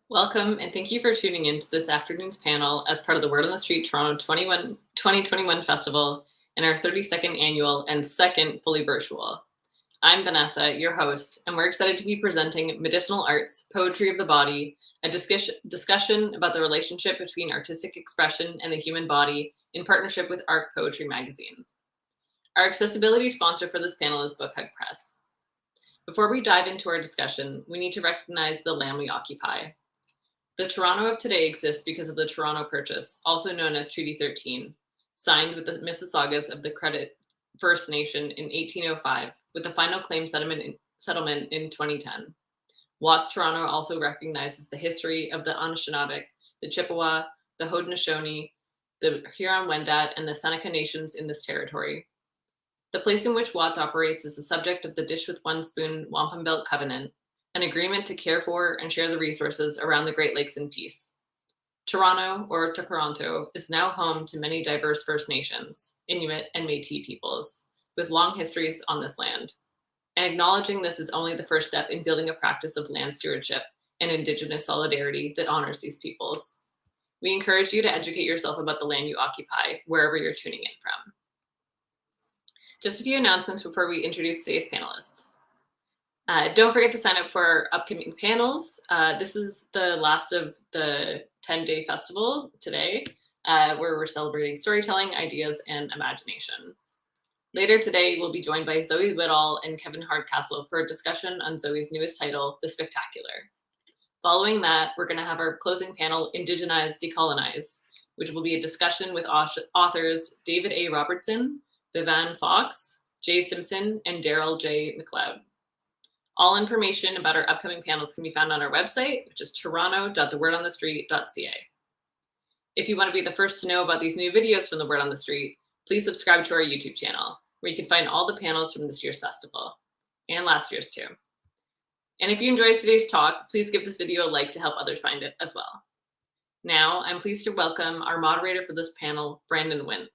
Welcome, and thank you for tuning in to this afternoon's panel as part of the Word on the Street Toronto 2021 Festival and our 32nd annual and second fully virtual. I'm Vanessa, your host, and we're excited to be presenting Medicinal Arts, Poetry of the Body, a discussion about the relationship between artistic expression and the human body in partnership with Arc Poetry Magazine. Our accessibility sponsor for this panel is Book Hug Press. Before we dive into our discussion, we need to recognize the land we occupy. The Toronto of today exists because of the Toronto Purchase, also known as Treaty 13, signed with the Mississaugas of the Credit First Nation in 1805, with the final claim settlement in 2010. Watts Toronto also recognizes the history of the Anishinaabe, the Chippewa, the Haudenosaunee, the Huron-Wendat, and the Seneca nations in this territory. The place in which Watts operates is the subject of the Dish with One Spoon Wampum Belt Covenant, an agreement to care for and share the resources around the Great Lakes in peace. Toronto, or Toronto, is now home to many diverse First Nations, Inuit, and Métis peoples, with long histories on this land. And acknowledging this is only the first step in building a practice of land stewardship and Indigenous solidarity that honors these peoples. We encourage you to educate yourself about the land you occupy, wherever you're tuning in from. Just a few announcements before we introduce today's panelists. Don't forget to sign up for our upcoming panels. This is the last of the 10-day festival today, where we're celebrating storytelling, ideas, and imagination. Later today, we'll be joined by Zoe Whittall and Kevin Hardcastle for a discussion on Zoe's newest title, The Spectacular. Following that, we're going to have our closing panel, Indigenize, Decolonize, which will be a discussion with authors David A. Robertson, Vivan Fox, Jay Simpson, and Daryl J. McLeod. All information about our upcoming panels can be found on our website, which is toronto.thewordonthestreet.ca. If you want to be the first to know about these new videos from the Word on the Street, please subscribe to our YouTube channel, where you can find all the panels from this year's festival, and last year's too. And if you enjoyed today's talk, please give this video a like to help others find it as well. Now, I'm pleased to welcome our moderator for this panel, Brandon Wint.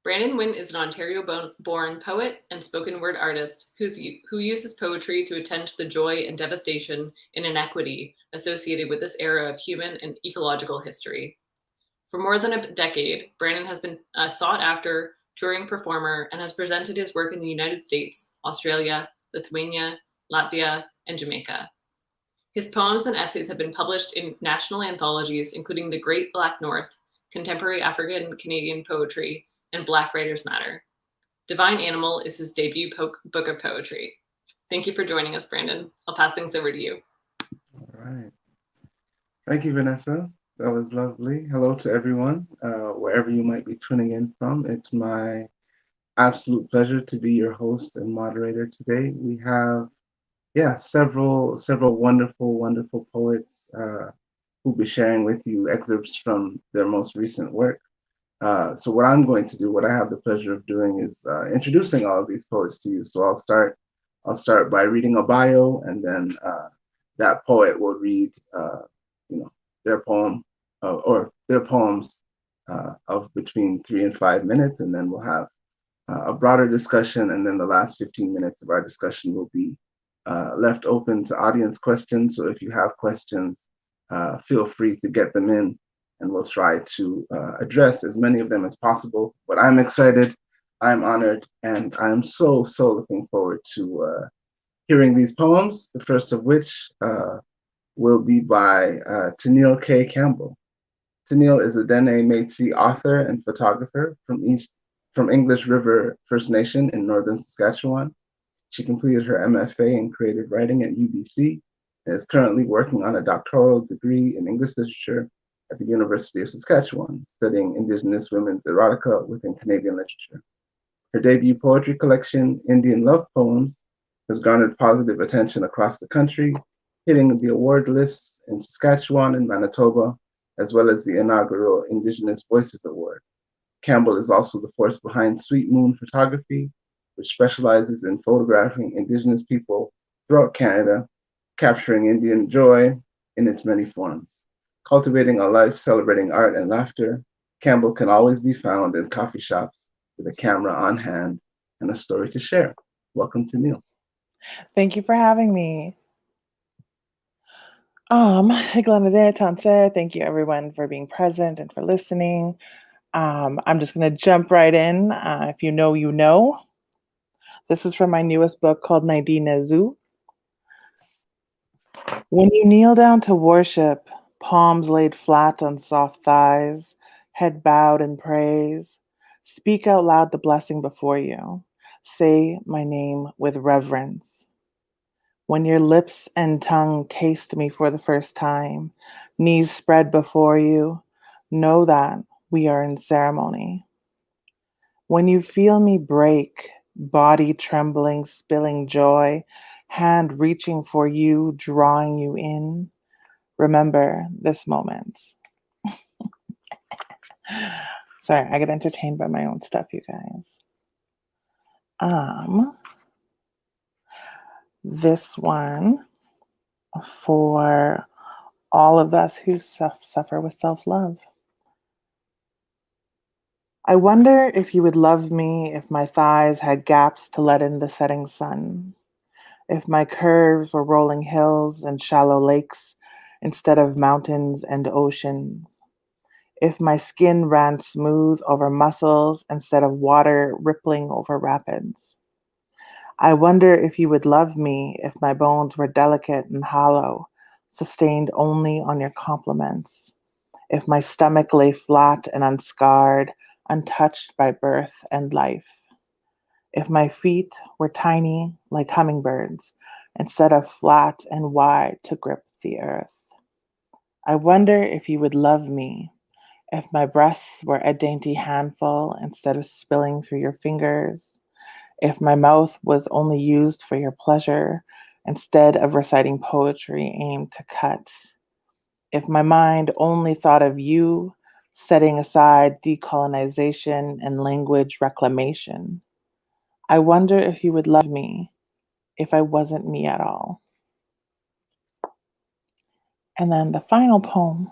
Brandon Wint is an Ontario-born poet and spoken word artist who uses poetry to attend to the joy and devastation and inequity associated with this era of human and ecological history. For more than a decade, Brandon has been a sought-after touring performer and has presented his work in the United States, Australia, Lithuania, Latvia, and Jamaica. His poems and essays have been published in national anthologies, including The Great Black North, Contemporary African Canadian Poetry, and Black Writers Matter. Divine Animal is his debut book of poetry. Thank you for joining us, Brandon. I'll pass things over to you. All right. Thank you, Vanessa. That was lovely. Hello to everyone, wherever you might be tuning in from. It's my absolute pleasure to be your host and moderator today. We have, several wonderful poets who'll be sharing with you excerpts from their most recent work. So what I'm going to do, what I have the pleasure of doing, is introducing all of these poets to you. So I'll start by reading a bio, and then that poet will read, their poem or their poems of between 3 and 5 minutes, and then we'll have a broader discussion, and then the last 15 minutes of our discussion will be left open to audience questions. So if you have questions, feel free to get them in, and we'll try to address as many of them as possible. But I'm excited, I'm honored, and I'm so looking forward to hearing these poems, the first of which will be by Tenille K. Campbell. Tenille is a Dene Métis author and photographer from English River First Nation in northern Saskatchewan. She completed her MFA in creative writing at UBC and is currently working on a doctoral degree in English literature at the University of Saskatchewan, studying Indigenous women's erotica within Canadian literature. Her debut poetry collection, Indian Love Poems, has garnered positive attention across the country, hitting the award lists in Saskatchewan and Manitoba, as well as the inaugural Indigenous Voices Award. Campbell is also the force behind Sweet Moon Photography, which specializes in photographing Indigenous people throughout Canada, capturing Indian joy in its many forms. Cultivating a life celebrating art and laughter, Campbell can always be found in coffee shops with a camera on hand and a story to share. Welcome, Tenille. Thank you for having me. Eglanade Tanser, thank you everyone for being present and for listening. I'm just going to jump right in. If you know, you know. This is from my newest book called Naidina Zoo. When you kneel down to worship, palms laid flat on soft thighs, head bowed in praise, speak out loud the blessing before you. Say my name with reverence. When your lips and tongue taste me for the first time, knees spread before you, know that we are in ceremony. When you feel me break, body trembling, spilling joy, hand reaching for you, drawing you in, remember this moment. Sorry, I get entertained by my own stuff, you guys. This one for all of us who suffer with self-love. I wonder if you would love me if my thighs had gaps to let in the setting sun, if my curves were rolling hills and shallow lakes instead of mountains and oceans, if my skin ran smooth over muscles instead of water rippling over rapids. I wonder if you would love me if my bones were delicate and hollow, sustained only on your compliments, if my stomach lay flat and unscarred, untouched by birth and life, if my feet were tiny like hummingbirds instead of flat and wide to grip the earth. I wonder if you would love me if my breasts were a dainty handful instead of spilling through your fingers, if my mouth was only used for your pleasure instead of reciting poetry aimed to cut, if my mind only thought of you, setting aside decolonization and language reclamation. I wonder if you would love me if I wasn't me at all. And then the final poem.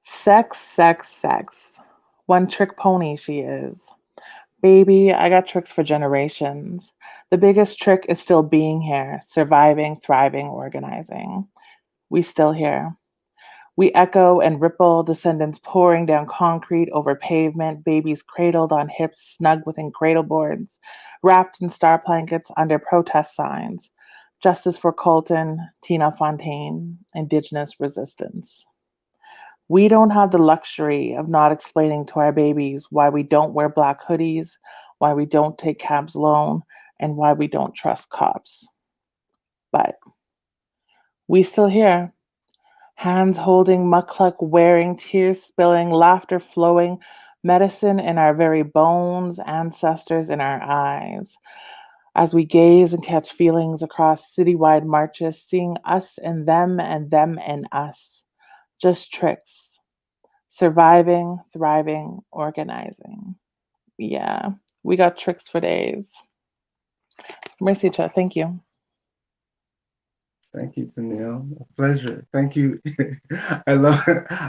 Sex, sex, sex. One trick pony she is. Baby, I got tricks for generations. The biggest trick is still being here, surviving, thriving, organizing. We still here. We echo and ripple, descendants pouring down concrete over pavement, babies cradled on hips, snug within cradle boards, wrapped in star blankets under protest signs. Justice for Colton, Tina Fontaine, Indigenous resistance. We don't have the luxury of not explaining to our babies why we don't wear black hoodies, why we don't take cabs alone, and why we don't trust cops. But we still here, hands holding, mukluk wearing, tears spilling, laughter flowing, medicine in our very bones, ancestors in our eyes. As we gaze and catch feelings across citywide marches, seeing us and them and us. Just tricks. Surviving, thriving, organizing. Yeah, we got tricks for days. Mercicha, thank you. Thank you, Tennille. A pleasure. Thank you. I love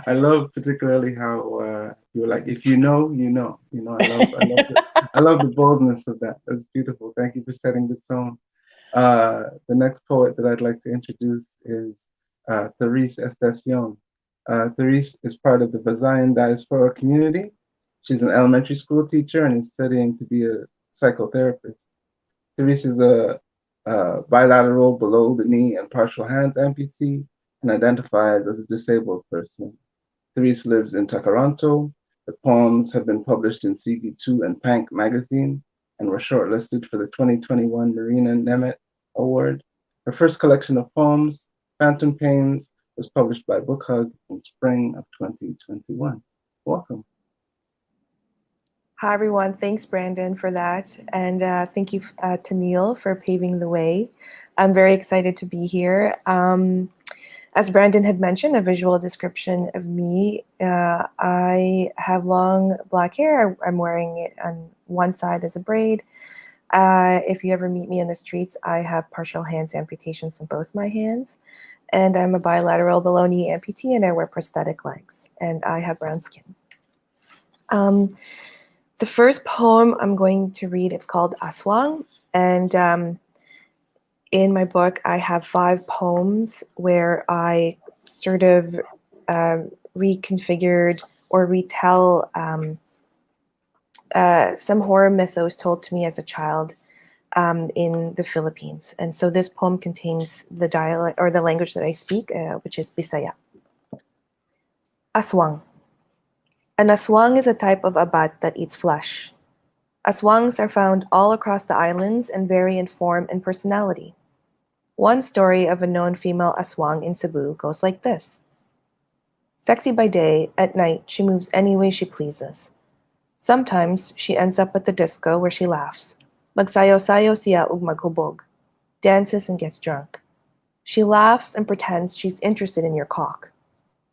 I love particularly how you were like, if you know, you know. You know, I love the boldness of that. That's beautiful. Thank you for setting the tone. The next poet that I'd like to introduce is Therese Estacion. Therese is part of the Bazayan diaspora community. She's an elementary school teacher and is studying to be a psychotherapist. Therese is a bilateral below the knee and partial hands amputee and identifies as a disabled person. Therese lives in Takaranto. Her poems have been published in Sigi 2 and Pank magazine and were shortlisted for the 2021 Marina Nemeth Award. Her first collection of poems, Phantom Pains, was published by Book Hug in spring of 2021. Welcome. Hi, everyone. Thanks, Brandon, for that. And thank you to Neil for paving the way. I'm very excited to be here. As Brandon had mentioned, a visual description of me. I have long black hair. I'm wearing it on one side as a braid. If you ever meet me in the streets, I have partial hands amputations in both my hands. And I'm a bilateral below knee amputee, and I wear prosthetic legs. And I have brown skin. The first poem I'm going to read, it's called Aswang, and In my book, I have 5 poems where I sort of reconfigured or retell some horror mythos told to me as a child in the Philippines. And so this poem contains the dialect or the language that I speak, which is Bisaya. Aswang. An aswang is a type of abat that eats flesh. Aswangs are found all across the islands and vary in form and personality. One story of a known female aswang in Cebu goes like this. Sexy by day, at night she moves any way she pleases. Sometimes she ends up at the disco where she laughs. Magsayaw-sayaw siya ug maghubog. Dances and gets drunk. She laughs and pretends she's interested in your cock.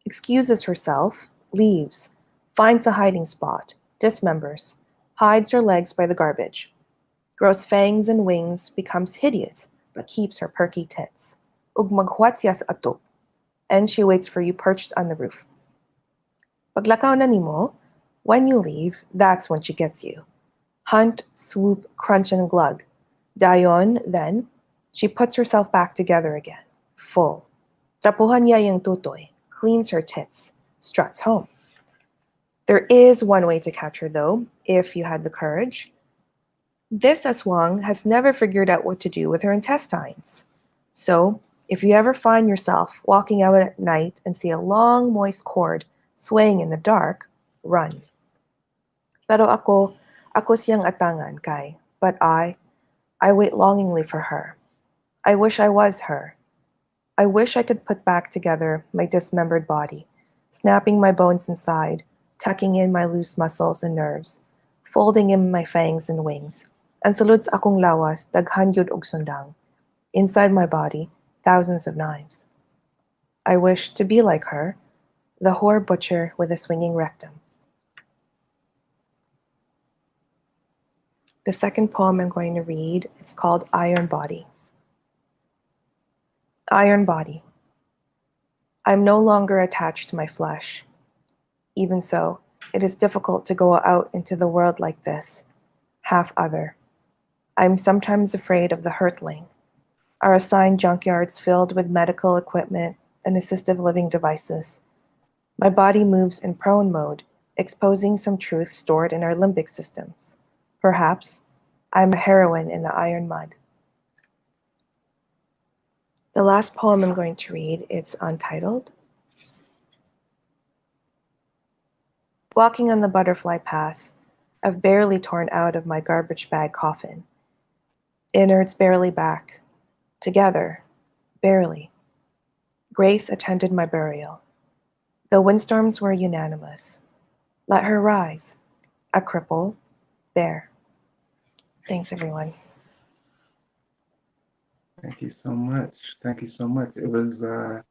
Excuses herself, leaves, finds a hiding spot, dismembers, hides her legs by the garbage, grows fangs and wings, becomes hideous, but keeps her perky tits. Ug maghuwat siya sa ato, and she waits for you perched on the roof. Paglakaw na nimo, when you leave, that's when she gets you. Hunt, swoop, crunch, and glug. Dayon, then, she puts herself back together again, full. Trapuhan niya yung tutoy, cleans her tits, struts home. There is one way to catch her, though, if you had the courage. This aswang has never figured out what to do with her intestines. So, if you ever find yourself walking out at night and see a long, moist cord swaying in the dark, run. Pero ako siyang atangan kay, but I wait longingly for her. I wish I was her. I wish I could put back together my dismembered body, snapping my bones inside, tucking in my loose muscles and nerves, folding in my fangs and wings, and sulod sa akong lawas daghan yun og sundang. Inside my body, thousands of knives. I wish to be like her, the whore butcher with a swinging rectum. The second poem I'm going to read is called Iron Body. Iron Body. I'm no longer attached to my flesh. Even so, it is difficult to go out into the world like this, half other. I'm sometimes afraid of the hurtling, our assigned junkyards filled with medical equipment and assistive living devices. My body moves in prone mode, exposing some truth stored in our limbic systems. Perhaps I'm a heroine in the iron mud. The last poem I'm going to read is Untitled. Walking on the butterfly path, I've barely torn out of my garbage bag coffin. Innards barely back. Together, barely. Grace attended my burial. The windstorms were unanimous. Let her rise. A cripple, bare. Thanks, everyone. Thank you so much. Thank you so much. It was an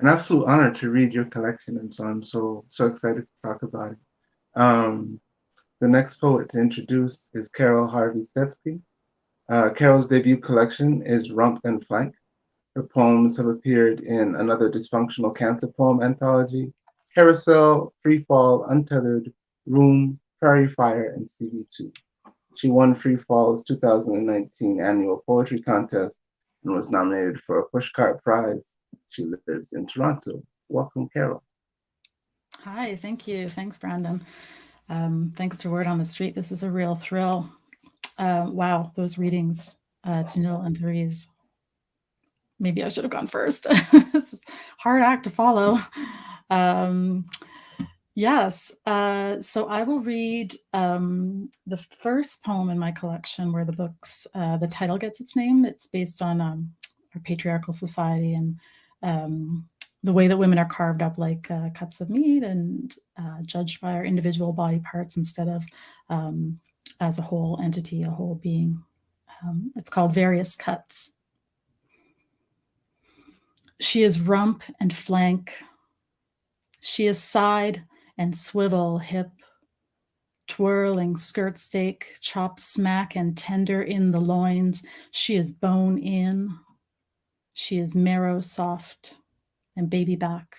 absolute honor to read your collection, and so I'm so excited to talk about it. The next poet to introduce is Carol Harvey Stetsky. Carol's debut collection is Rump and Flank. Her poems have appeared in Another Dysfunctional Cancer Poem Anthology, Carousel, Free Fall, Untethered, Room, Prairie Fire, and CV2. She won Free Fall's 2019 annual poetry contest and was nominated for a Pushcart Prize. She lives in Toronto. Welcome, Carol. Hi, thank you. Thanks, Brandon. Thanks to Word on the Street. This is a real thrill. Wow, those readings, Tanil and Therese. Maybe I should have gone first. This is a hard act to follow. Yes, so I will read the first poem in my collection where the title gets its name. It's based on our patriarchal society and the way that women are carved up like cuts of meat and judged by our individual body parts instead of as a whole entity, a whole being. It's called Various Cuts. She is rump and flank. She is side and swivel hip, twirling skirt steak, chopped smack and tender in the loins. She is bone in. She is marrow soft and baby back.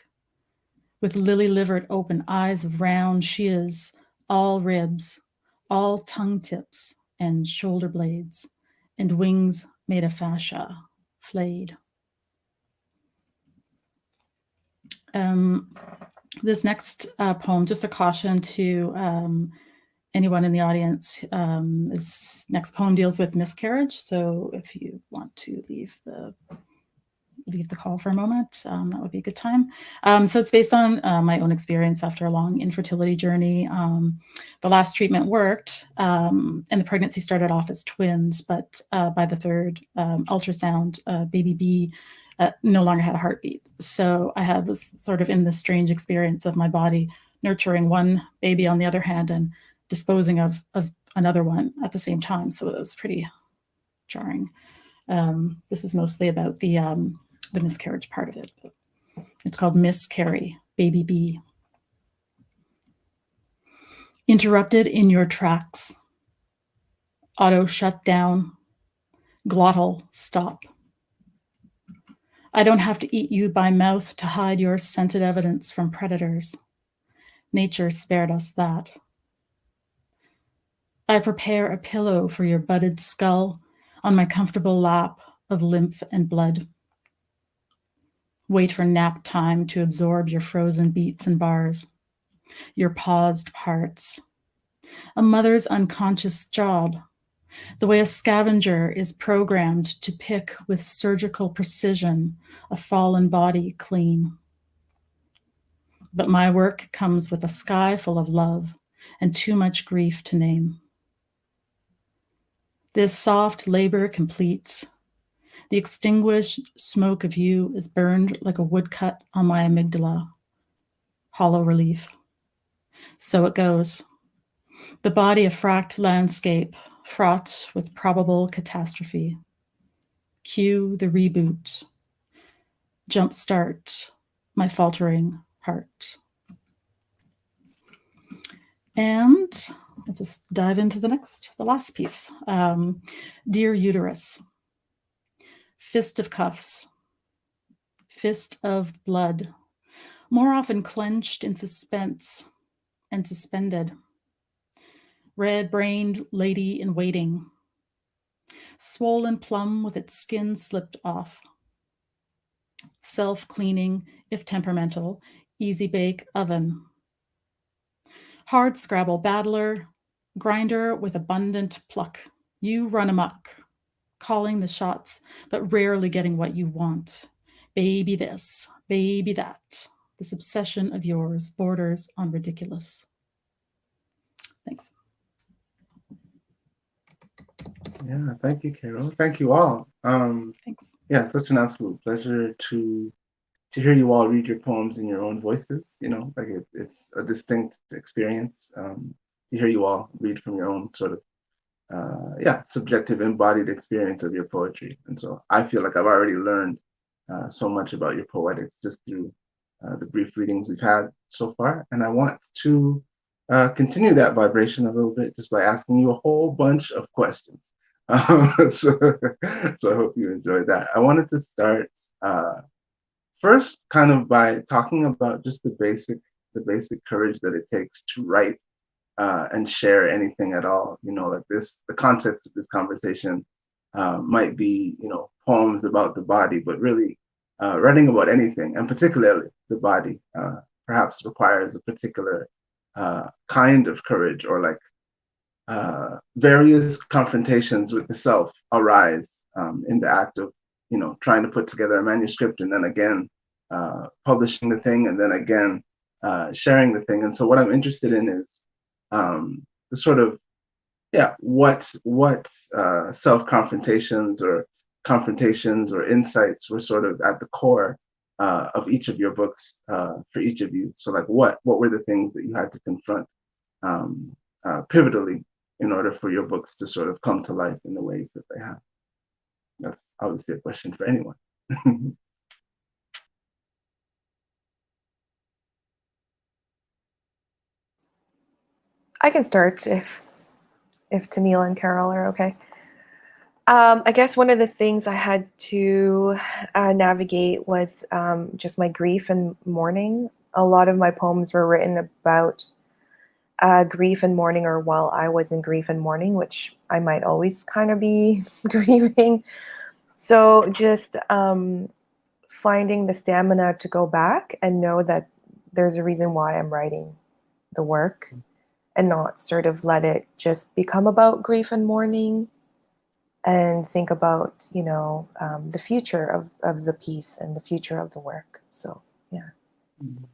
With lily-livered open eyes of round, she is all ribs, all tongue tips and shoulder blades, and wings made of fascia, flayed. This next poem, just a caution to anyone in the audience, this next poem deals with miscarriage. So if you want to leave the call for a moment, that would be a good time. So it's based on my own experience after a long infertility journey. The last treatment worked, and the pregnancy started off as twins, but by the third ultrasound, baby B no longer had a heartbeat. So I was sort of in this strange experience of my body nurturing one baby on the other hand and disposing of another one at the same time. So it was pretty jarring. This is mostly about the miscarriage part of it. It's called Miscarry, Baby B. Interrupted in your tracks. Auto shut down. Glottal stop. I don't have to eat you by mouth to hide your scented evidence from predators. Nature spared us that. I prepare a pillow for your budded skull on my comfortable lap of lymph and blood. Wait for nap time to absorb your frozen beats and bars, your paused parts. A mother's unconscious job, the way a scavenger is programmed to pick with surgical precision a fallen body clean. But my work comes with a sky full of love and too much grief to name. This soft labor complete. The extinguished smoke of you is burned like a woodcut on my amygdala. Hollow relief. So it goes. The body a fracked landscape, fraught with probable catastrophe. Cue the reboot. Jumpstart my faltering heart. And I'll just dive into the last piece. Dear Uterus. Fist of cuffs. Fist of blood. More often clenched in suspense and suspended. Red-brained lady in waiting. Swollen plum with its skin slipped off. Self-cleaning, if temperamental, easy bake oven. Hard scrabble battler, grinder with abundant pluck. You run amok, calling the shots, but rarely getting what you want. Baby this, baby that. This obsession of yours borders on ridiculous. Thanks. Yeah, thank you, Carol. Thank you all. Thanks. Yeah, such an absolute pleasure to hear you all read your poems in your own voices. You know, like it's a distinct experience to hear you all read from your own sort of subjective embodied experience of your poetry. And so I feel like I've already learned so much about your poetics just through the brief readings we've had so far. And I want to continue that vibration a little bit just by asking you a whole bunch of questions. So I hope you enjoyed that. I wanted to start first kind of by talking about just the basic courage that it takes to write and share anything at all. You know, like the context of this conversation might be, you know, poems about the body, but really writing about anything, and particularly the body, perhaps requires a particular kind of courage, or like various confrontations with the self arise in the act of, you know, trying to put together a manuscript, and then again publishing the thing, and then again sharing the thing. And so what I'm interested in is the sort of what self-confrontations or insights were sort of at the core of each of your books for each of you. So like what were the things that you had to confront pivotally in order for your books to sort of come to life in the ways that they have? That's obviously a question for anyone. I can start if Tennille and Carol are okay. I guess one of the things I had to navigate was just my grief and mourning. A lot of my poems were written about grief and mourning, or while I was in grief and mourning, which I might always kind of be grieving. So just finding the stamina to go back and know that there's a reason why I'm writing the work, and not sort of let it just become about grief and mourning, and think about, the future of the piece and the future of the work. So, yeah. Mhm.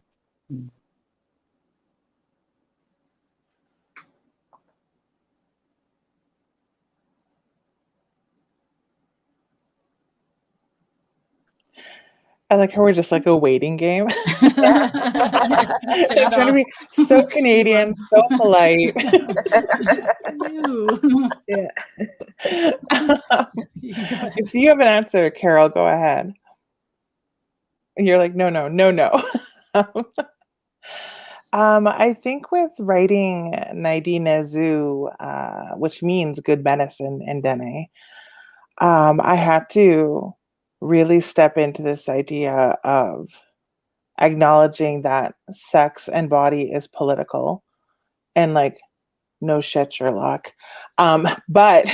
I like how we're just like a waiting game. Stand Trying to off. be so Canadian, so polite. You. Yeah. You can go ahead. If you have an answer, Carol, go ahead. You're like, no, no, no, no. I think with writing Naidinezu, which means good medicine in Dene, I had to really step into this idea of acknowledging that sex and body is political, and like, no shit, Sherlock. But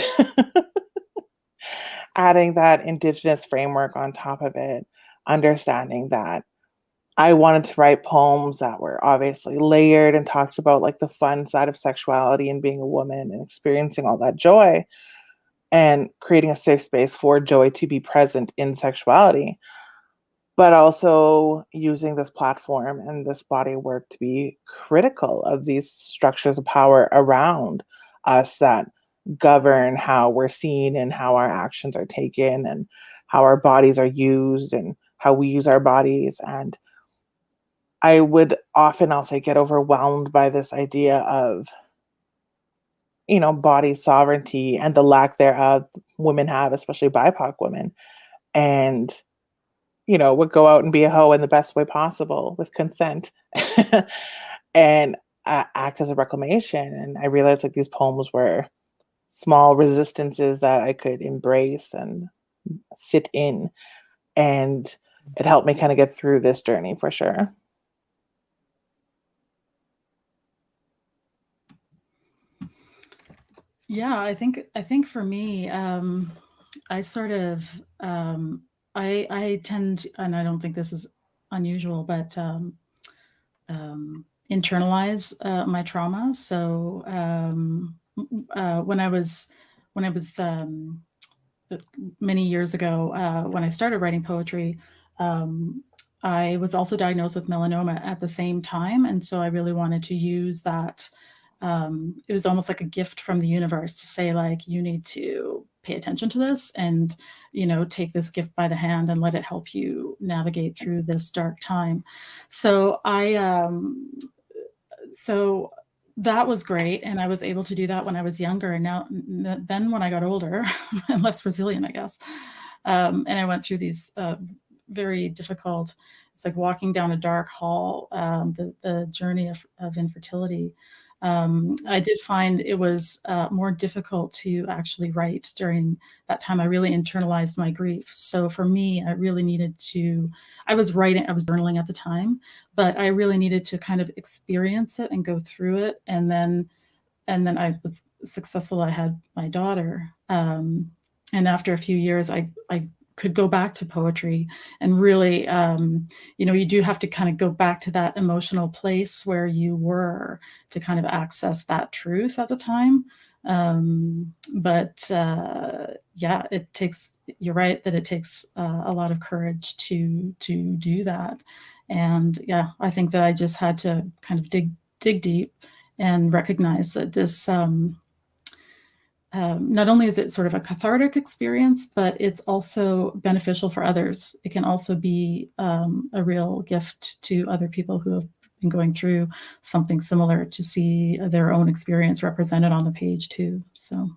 adding that indigenous framework on top of it, understanding that I wanted to write poems that were obviously layered and talked about like the fun side of sexuality and being a woman and experiencing all that joy, and creating a safe space for joy to be present in sexuality, but also using this platform and this body of work to be critical of these structures of power around us that govern how we're seen and how our actions are taken and how our bodies are used and how we use our bodies. And I would often, I'll say, get overwhelmed by this idea of, body sovereignty and the lack thereof women have, especially BIPOC women. And would go out and be a hoe in the best way possible with consent and act as a reclamation. And I realized like these poems were small resistances that I could embrace and sit in. And it helped me kind of get through this journey for sure. Yeah, I think for me, I sort of I tend, and I don't think this is unusual, but internalize my trauma. So when I was many years ago, when I started writing poetry, I was also diagnosed with melanoma at the same time, and so I really wanted to use that. It was almost like a gift from the universe to say, like, you need to pay attention to this and, take this gift by the hand and let it help you navigate through this dark time. So so that was great, and I was able to do that when I was younger. And then when I got older and less resilient, I guess, and I went through these very difficult. It's like walking down a dark hall. The journey of infertility. I did find it was more difficult to actually write during that time. I really internalized my grief. So for me, I really needed to. I was journaling at the time, but I really needed to kind of experience it and go through it. And then I was successful. I had my daughter. And after a few years, I could go back to poetry and really, you do have to kind of go back to that emotional place where you were to kind of access that truth at the time. But yeah, you're right that it takes a lot of courage to do that. And yeah, I think that I just had to kind of dig deep and recognize that this, not only is it sort of a cathartic experience, but it's also beneficial for others. It can also be a real gift to other people who have been going through something similar, to see their own experience represented on the page too. So,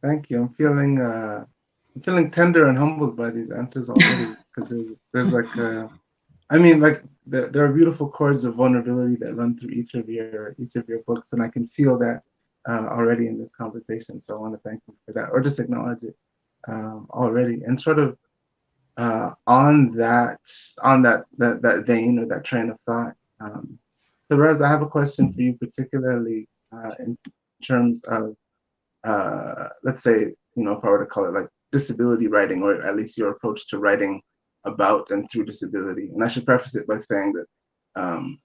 Thank you. I'm feeling tender and humbled by these answers already, because there's like there are beautiful chords of vulnerability that run through each of your books, and I can feel that already in this conversation. So I want to thank you for that, or just acknowledge it already. And sort of on that vein, or that train of thought, Therese, I have a question for you, particularly in terms of let's say if I were to call it like disability writing, or at least your approach to writing about and through disability. And I should preface it by saying that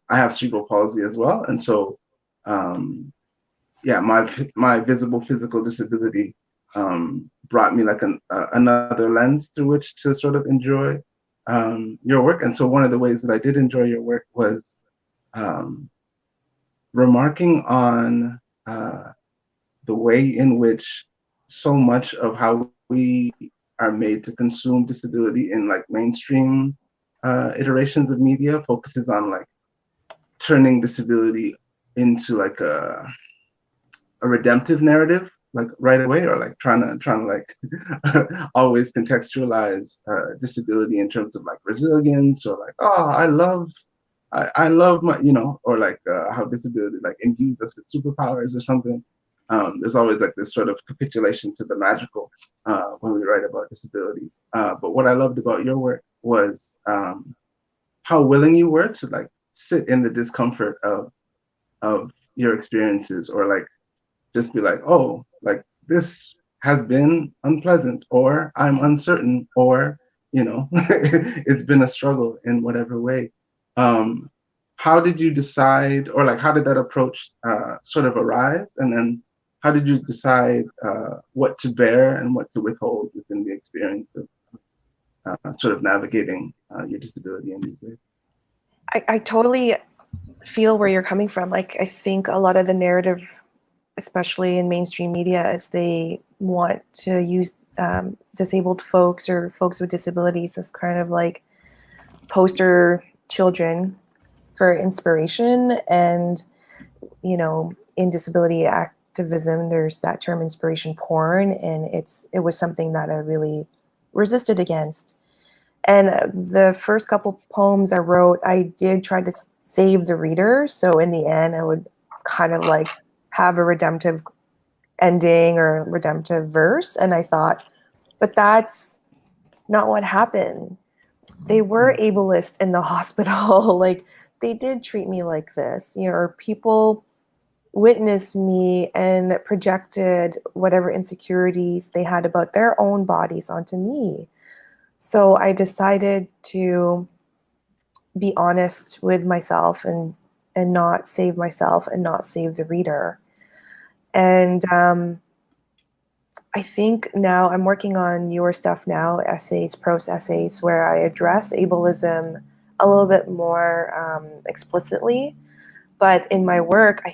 I have cerebral palsy as well, and so yeah, my visible physical disability brought me like another lens through which to sort of enjoy your work. And so one of the ways that I did enjoy your work was remarking on the way in which so much of how we are made to consume disability in like mainstream iterations of media focuses on like turning disability into like a redemptive narrative like right away, or like trying to like always contextualize disability in terms of like resilience, or like, oh, I love my, or like how disability like imbues us with superpowers or something. There's always like this sort of capitulation to the magical when we write about disability. But what I loved about your work was how willing you were to like sit in the discomfort of your experiences, or like just be like, oh, like this has been unpleasant, or I'm uncertain, or it's been a struggle in whatever way. How did you decide, or like how did that approach sort of arise, and then how did you decide what to bear and what to withhold within the experience of sort of navigating your disability in these ways? I totally feel where you're coming from. Like, I think a lot of the narrative, especially in mainstream media, is they want to use disabled folks or folks with disabilities as kind of like poster children for inspiration. And, in disability activism, there's that term inspiration porn, and it was something that I really resisted against. And the first couple poems I wrote, I did try to save the reader. So in the end, I would kind of like have a redemptive ending or redemptive verse. And I thought, but that's not what happened. They were ableist in the hospital. Like, they did treat me like this, or people witnessed me and projected whatever insecurities they had about their own bodies onto me. So I decided to be honest with myself and not save myself and not save the reader. And I think now I'm working on newer stuff now, essays, prose essays, where I address ableism a little bit more explicitly. But in my work, I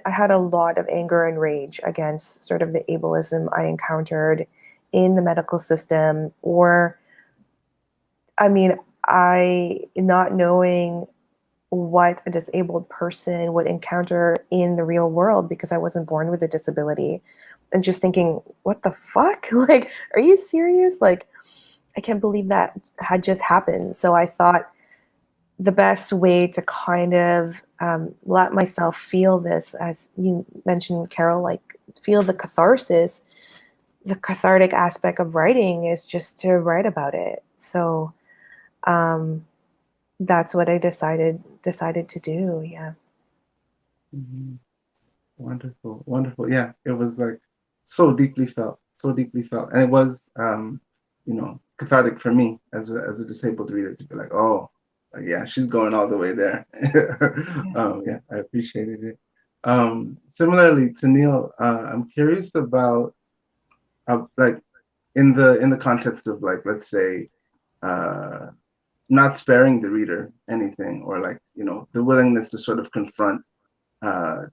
had a lot of anger and rage against sort of the ableism I encountered in the medical system, or, I not knowing what a disabled person would encounter in the real world because I wasn't born with a disability, and just thinking, what the fuck? Like, are you serious? Like, I can't believe that had just happened. So I thought the best way to kind of let myself feel this, as you mentioned, Carol, like feel the catharsis, the cathartic aspect of writing, is just to write about it. So that's what I decided to do. Yeah. Mm-hmm. Wonderful. Yeah, it was like so deeply felt, and it was, cathartic for me as a disabled reader to be like, oh, like, yeah, she's going all the way there. Yeah, I appreciated it. Similarly to Neil, I'm curious about like in the context of like, let's say, not sparing the reader anything, or like, the willingness to sort of confront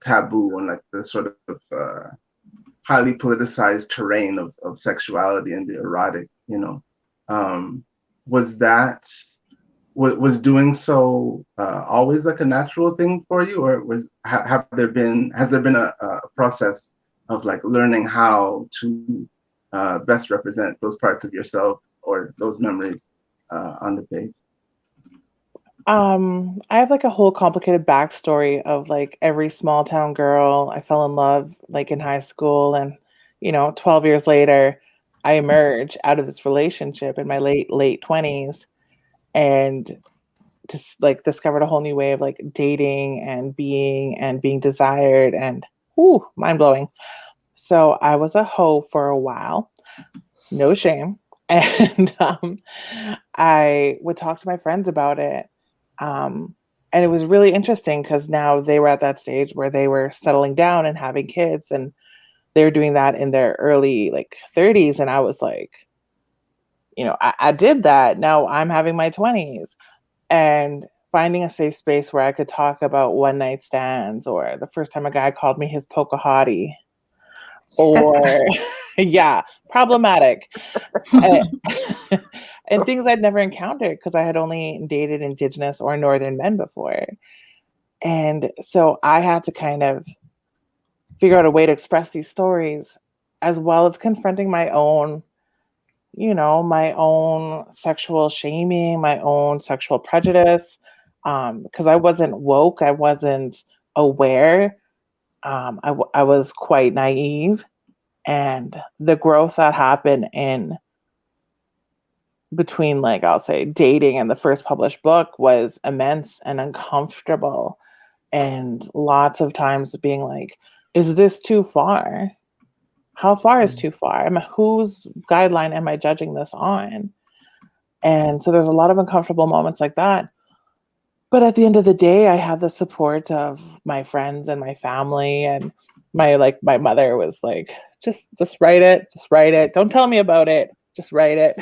taboo and like the sort of highly politicized terrain of sexuality and the erotic, was doing so always like a natural thing for you, or has there been a process of like learning how to best represent those parts of yourself or those memories on the page? I have like a whole complicated backstory of like every small town girl. I fell in love like in high school, and 12 years later, I emerge out of this relationship in my late 20s, and just like discovered a whole new way of like dating and being desired, and mind blowing. So I was a hoe for a while, no shame. And I would talk to my friends about it. And it was really interesting because now they were at that stage where they were settling down and having kids, and they were doing that in their early like 30s. And I was like, I did that. Now I'm having my 20s. And finding a safe space where I could talk about one night stands or the first time a guy called me his Pocahontas or yeah, problematic. And, and things I'd never encountered because I had only dated Indigenous or Northern men before. And so I had to kind of figure out a way to express these stories as well as confronting my own, my own sexual shaming, my own sexual prejudice. Because I wasn't woke, I wasn't aware. I was quite naive. And the growth that happened in between, like, I'll say dating and the first published book was immense and uncomfortable. And lots of times being like, is this too far? How far is too far? Whose guideline am I judging this on? And so there's a lot of uncomfortable moments like that. But at the end of the day, I had the support of my friends and my family, and my mother was like, just write it, Don't tell me about it. Just write it.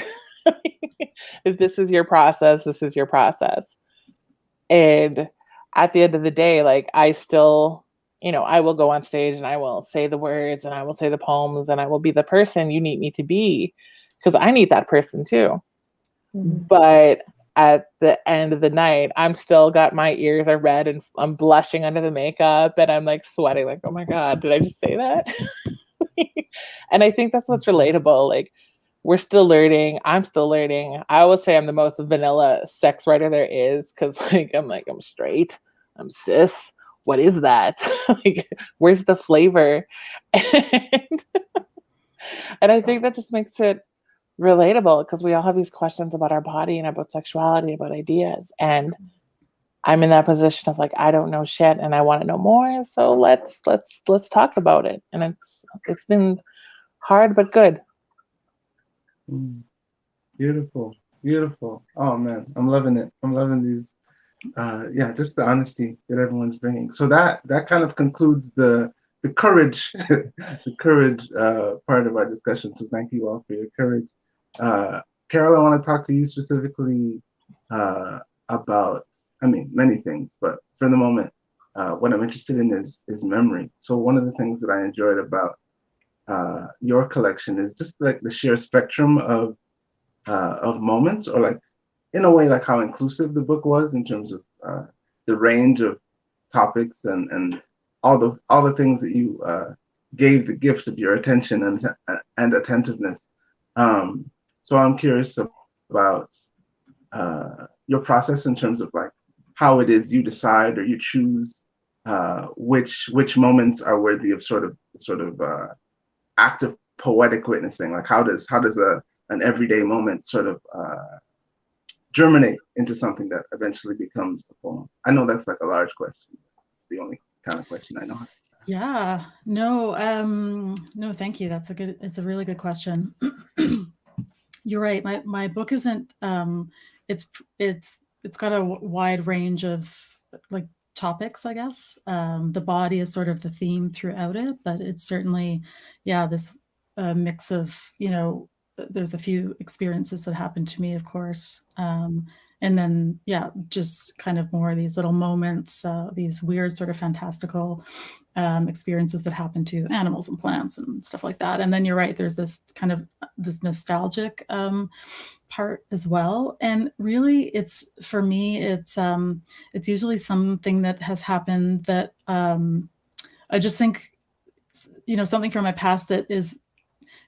If this is your process, this is your process. And at the end of the day, like, I still, I will go on stage and I will say the words and I will say the poems and I will be the person you need me to be, because I need that person too. Mm-hmm. But at the end of the night, I'm still got my ears are red and I'm blushing under the makeup and I'm like sweating, like, oh my God, did I just say that? And I think that's what's relatable. Like, we're still learning. I'm still learning. I would say I'm the most vanilla sex writer there is, because I'm straight. I'm cis. What is that? Like, where's the flavor? And I think that just makes it relatable, because we all have these questions about our body and about sexuality, about ideas. And I'm in that position of like, I don't know shit and I want to know more. So let's talk about it. And it's been hard but good. Beautiful. Oh man, I'm loving it. I'm loving these. Just the honesty that everyone's bringing. So that kind of concludes the courage, the courage part of our discussion. So thank you all for your courage. Carol, I want to talk to you specifically about, many things, but for the moment, what I'm interested in is memory. So one of the things that I enjoyed about your collection is just like the sheer spectrum of moments, or like, in a way, like how inclusive the book was in terms of the range of topics and all the things that you gave the gift of your attention and attentiveness. So I'm curious about your process in terms of like how it is you decide or you choose which moments are worthy of sort of active poetic witnessing. Like, how does an everyday moment sort of germinate into something that eventually becomes a poem? I know that's like a large question. It's the only kind of question I know. Yeah, no, thank you. It's a really good question. You're right. My book isn't, it's got a wide range of like topics, I guess. The body is sort of the theme throughout it, but it's certainly, this mix of, there's a few experiences that happened to me, of course. And then, just kind of more of these little moments, these weird sort of fantastical experiences that happen to animals and plants and stuff like that. And then you're right, there's this kind of this nostalgic part as well. And really, for me, it's usually something that has happened that I just think, something from my past that is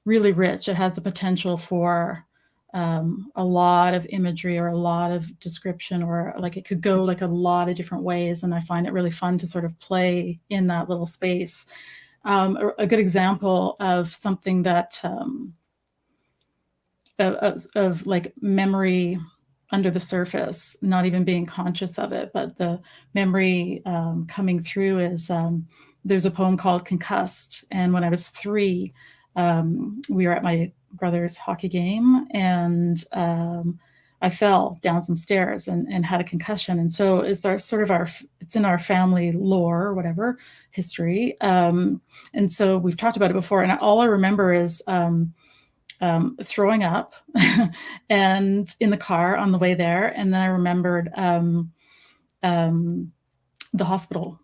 really rich. It has the potential for a lot of imagery or a lot of description, or like it could go like a lot of different ways. And I find it really fun to sort of play in that little space. A good example of something that of like memory under the surface, not even being conscious of it, but the memory coming through is there's a poem called Concussed. And when I was 3, we were at my brother's hockey game, and I fell down some stairs and had a concussion. And so it's it's in our family lore or whatever, history. And so we've talked about it before. And all I remember is throwing up and in the car on the way there. And then I remembered the hospital.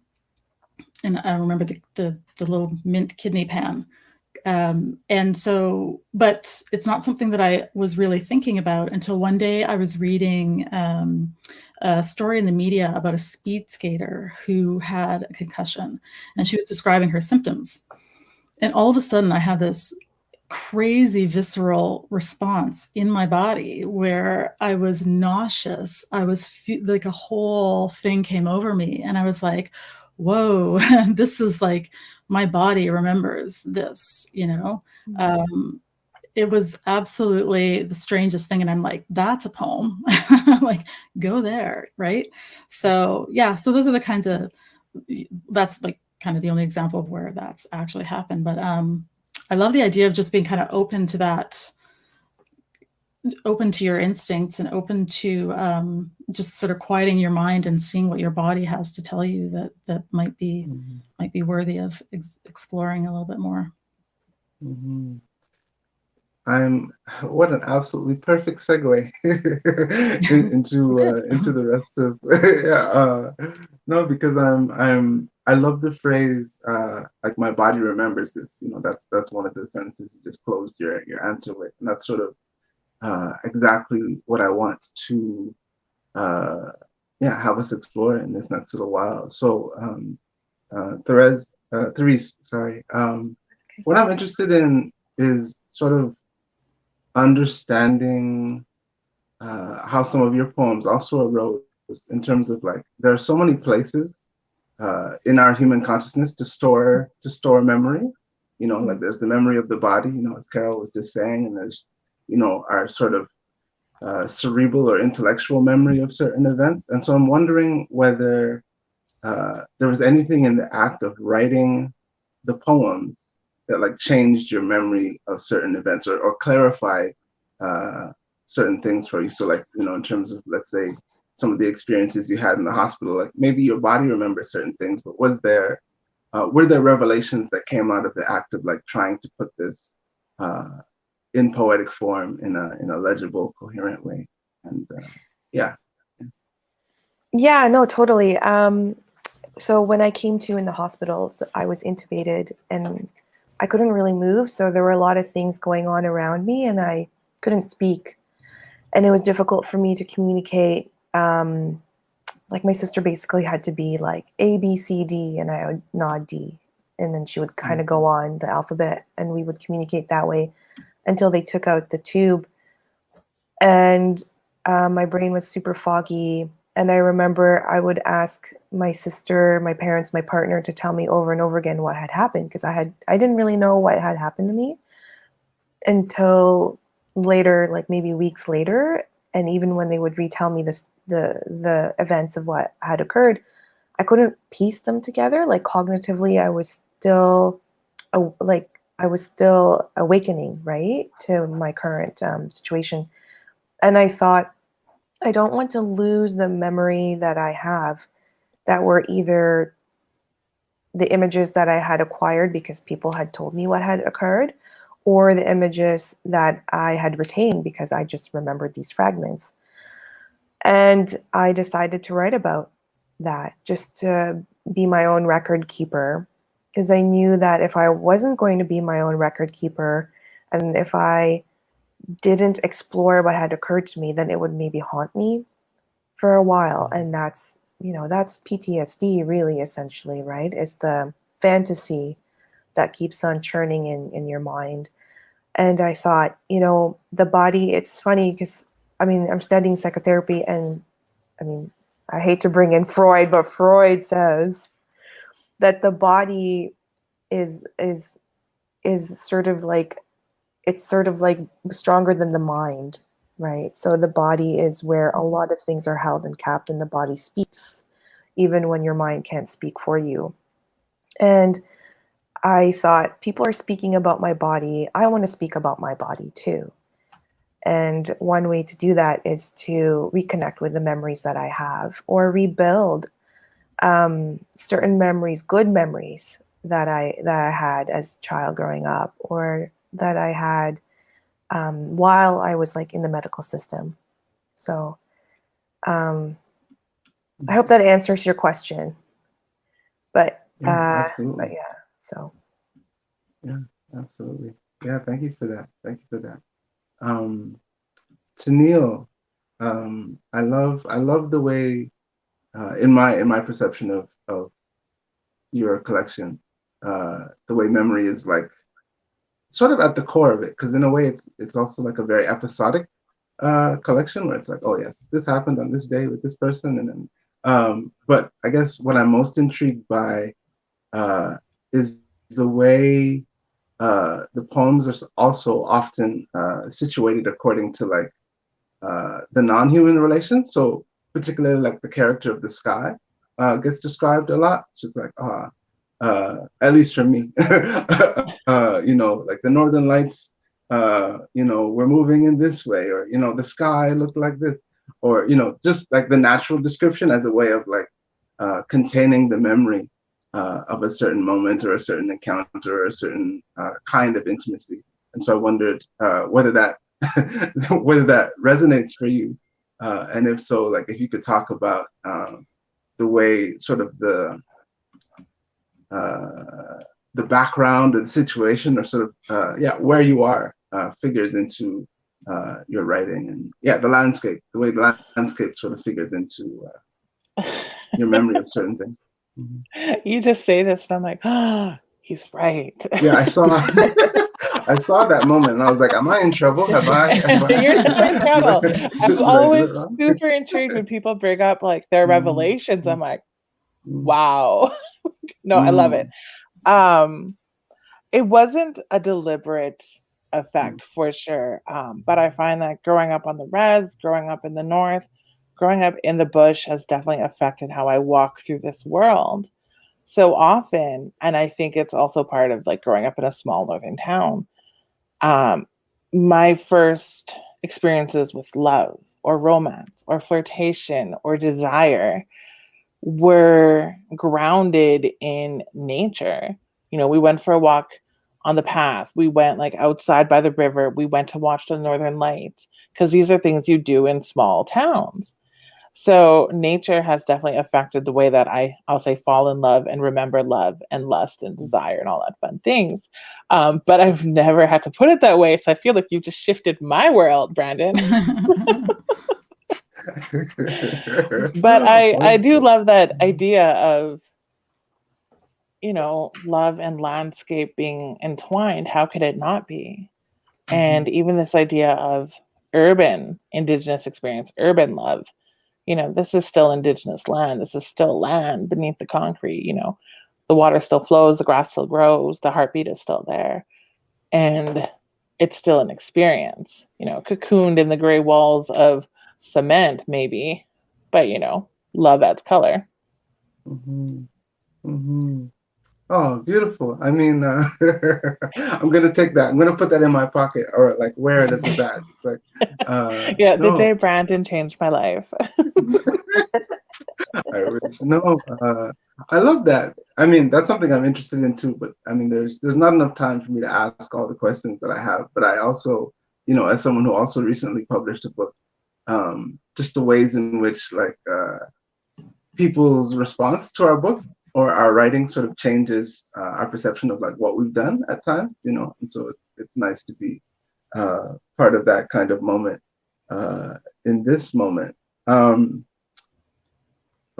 And I remember the little mint kidney pan. And so, but it's not something that I was really thinking about until one day I was reading a story in the media about a speed skater who had a concussion, and she was describing her symptoms. And all of a sudden I had this crazy visceral response in my body where I was nauseous. I was like a whole thing came over me, and I was like, whoa, this is like, my body remembers this, you know. It was absolutely the strangest thing. And I'm like, that's a poem. Like, go there, right? So yeah, so those are the kinds of, that's like kind of the only example of where that's actually happened. But I love the idea of just being kind of open to that, open to your instincts, and open to just sort of quieting your mind and seeing what your body has to tell you that might be worthy of exploring a little bit more. What an absolutely perfect segue into the rest of no, because I love the phrase like, my body remembers this, you know. That's one of the sentences you just closed your answer with, and that's sort of exactly what I want to have us explore in this next little while. So Therese, sorry. What I'm interested in is sort of understanding how some of your poems also arose, in terms of, like, there are so many places in our human consciousness to store memory, you know. Like, there's the memory of the body, you know, as Carol was just saying, and there's, you know, our sort of cerebral or intellectual memory of certain events. And so I'm wondering whether there was anything in the act of writing the poems that, like, changed your memory of certain events, or clarify certain things for you. So, like, you know, in terms of, let's say, some of the experiences you had in the hospital, like, maybe your body remembers certain things, but were there revelations that came out of the act of, like, trying to put this in poetic form, in a legible, coherent way? And yeah. Yeah, no, totally. So when I came to in the hospital, so I was intubated and I couldn't really move. So there were a lot of things going on around me and I couldn't speak. And it was difficult for me to communicate. Like, my sister basically had to be like A, B, C, D, and I would nod D. And then she would kind of go on the alphabet and we would communicate that way until they took out the tube. And my brain was super foggy. And I remember I would ask my sister, my parents, my partner to tell me over and over again what had happened, because I didn't really know what had happened to me until later, like maybe weeks later. And even when they would retell me the events of what had occurred, I couldn't piece them together. Like, cognitively, I was still awakening, right, to my current situation. And I thought, I don't want to lose the memory that I have, that were either the images that I had acquired because people had told me what had occurred, or the images that I had retained because I just remembered these fragments. And I decided to write about that, just to be my own record keeper, because I knew that if I wasn't going to be my own record keeper, and if I didn't explore what had occurred to me, then it would maybe haunt me for a while. And that's PTSD, really, essentially, right? It's the fantasy that keeps on churning in your mind. And I thought, the body, it's funny because, I'm studying psychotherapy, and I hate to bring in Freud, but Freud says that the body is sort of like, it's sort of like stronger than the mind, right? So the body is where a lot of things are held and kept, and the body speaks even when your mind can't speak for you. And I thought, people are speaking about my body. I want to speak about my body too. And one way to do that is to reconnect with the memories that I have, or rebuild certain memories, good memories that I had as a child growing up, or that I had while I was like in the medical system. So I hope that answers your question. But absolutely. yeah, so Yeah, absolutely. Yeah, thank you for that. Thank you for that. Tennille, I love the way in my perception of your collection, the way memory is like sort of at the core of it, because in a way it's also like a very episodic collection where it's like, oh yes, this happened on this day with this person, and then but I guess what I'm most intrigued by is the way the poems are also often situated according to like the non-human relations. So particularly like the character of the sky gets described a lot. So it's like, at least for me, like the northern lights, we're moving in this way, or, the sky looked like this, or, just like the natural description as a way of like containing the memory of a certain moment or a certain encounter or a certain kind of intimacy. And so I wondered whether that whether that resonates for you, and if so, like if you could talk about the way sort of the background or the situation, or sort of where you are figures into your writing, and the landscape, the way the landscape sort of figures into your memory of certain things. You just say this, and I'm like, oh, he's right. Yeah, I saw I saw that moment, and I was like, "Am I in trouble? Have I?" You're not in trouble. I'm Did I do always it wrong? super intrigued when people bring up like their revelations. I'm like, wow. No, I love it. It wasn't a deliberate effect for sure. But I find that growing up on the res, growing up in the north, growing up in the bush has definitely affected how I walk through this world so often. And I think it's also part of like growing up in a small northern town. My first experiences with love or romance or flirtation or desire were grounded in nature. We went for a walk on the path. We went like outside by the river. We went to watch the northern lights, because these are things you do in small towns. So nature has definitely affected the way that I'll say fall in love and remember love and lust and desire and all that fun things. But I've never had to put it that way. So I feel like you just shifted my world, Brandon. But I do love that idea of, love and landscape being entwined. How could it not be? And even this idea of urban indigenous experience, urban love. This is still indigenous land. This is still land beneath the concrete. The water still flows, the grass still grows, the heartbeat is still there. And it's still an experience, cocooned in the gray walls of cement, maybe, but, love adds color. Oh, beautiful. I mean, I'm going to take that. I'm going to put that in my pocket, or like wear it as a badge. It's like, the day Brandon changed my life. I love that. I mean, that's something I'm interested in too, but I mean, there's not enough time for me to ask all the questions that I have. But I also, as someone who also recently published a book, just the ways in which like people's response to our book or our writing sort of changes our perception of like what we've done at times, and so it's nice to be part of that kind of moment in this moment.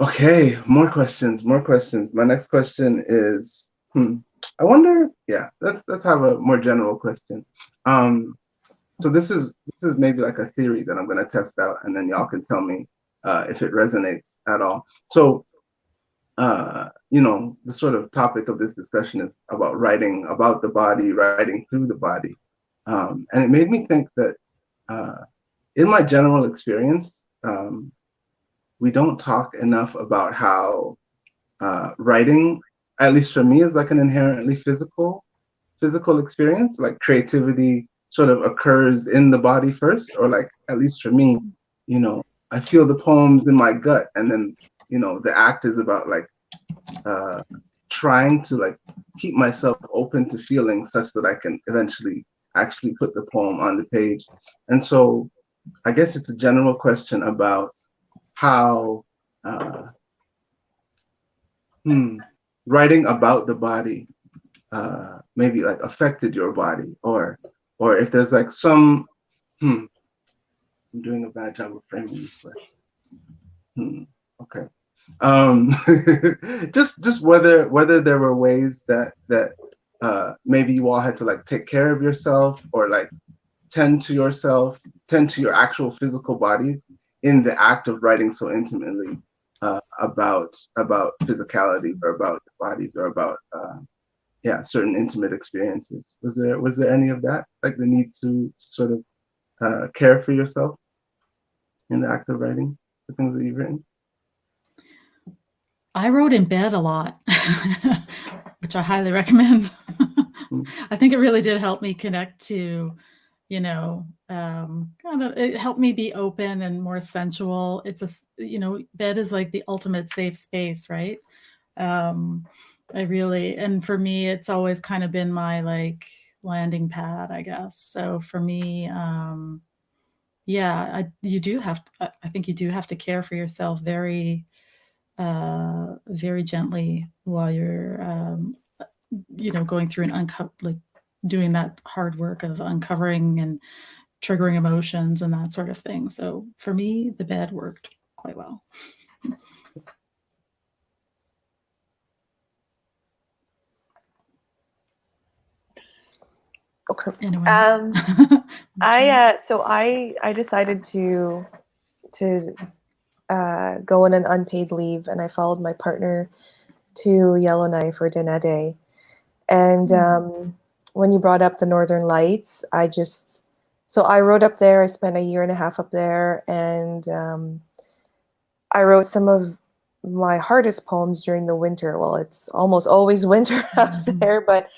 Okay, more questions. My next question is, I wonder, let's have a more general question. So this is maybe like a theory that I'm going to test out, and then y'all can tell me if it resonates at all. So, the sort of topic of this discussion is about writing about the body, writing through the body. And it made me think that in my general experience, we don't talk enough about how writing at least for me, is like an inherently physical experience. Like creativity sort of occurs in the body first, or like at least for me, you know, I feel the poems in my gut, and then you know the act is about like trying to like keep myself open to feeling such that I can eventually actually put the poem on the page. And so I guess it's a general question about how writing about the body maybe like affected your body, or if there's like some I'm doing a bad job of framing this question. Okay. Just whether there were ways that maybe you all had to like take care of yourself, or like tend to yourself, tend to your actual physical bodies in the act of writing so intimately about physicality, or about bodies, or about certain intimate experiences. Was there any of that, like the need to sort of care for yourself in the act of writing the things that you've written? I wrote in bed a lot, which I highly recommend. I think it really did help me connect to, you know, it helped me be open and more sensual. It's bed is like the ultimate safe space, right? And for me, it's always kind of been my like landing pad, I guess. So for me, you do have to, I think you do have to care for yourself very, very gently while you're, going through like doing that hard work of uncovering and triggering emotions and that sort of thing. So for me, the bed worked quite well. Okay. Anyway. I decided to go on an unpaid leave, and I followed my partner to Yellowknife or Denede. And when you brought up the Northern Lights, I rode up there. I spent a year and a half up there, and I wrote some of my hardest poems during the winter. Well, it's almost always winter up there, but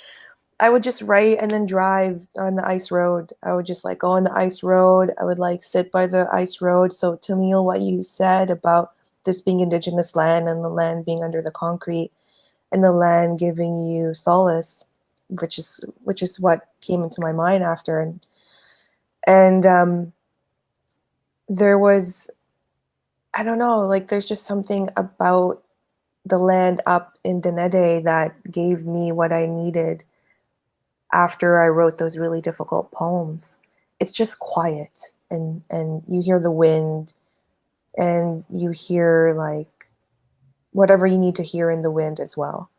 I would just write and then drive on the ice road. I would just like go on the ice road. I would like sit by the ice road. So to Neil, what you said about this being Indigenous land and the land being under the concrete and the land giving you solace, which is what came into my mind after. And there was, I don't know, like there's just something about the land up in Denede that gave me what I needed after I wrote those really difficult poems. It's just quiet, and you hear the wind, and you hear like whatever you need to hear in the wind as well.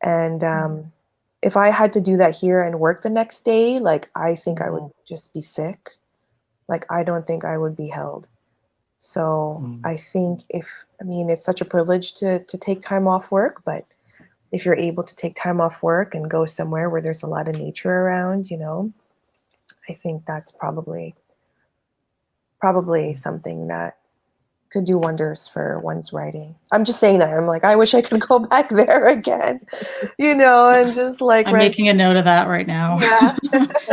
And if I had to do that here and work the next day, like I think I would just be sick. Like I don't think I would be held. So I think it's such a privilege to take time off work, but if you're able to take time off work and go somewhere where there's a lot of nature around, I think that's probably something that could do wonders for one's writing. I'm just saying that. I'm like, I wish I could go back there again, and just like I'm making a note of that right now. Yeah.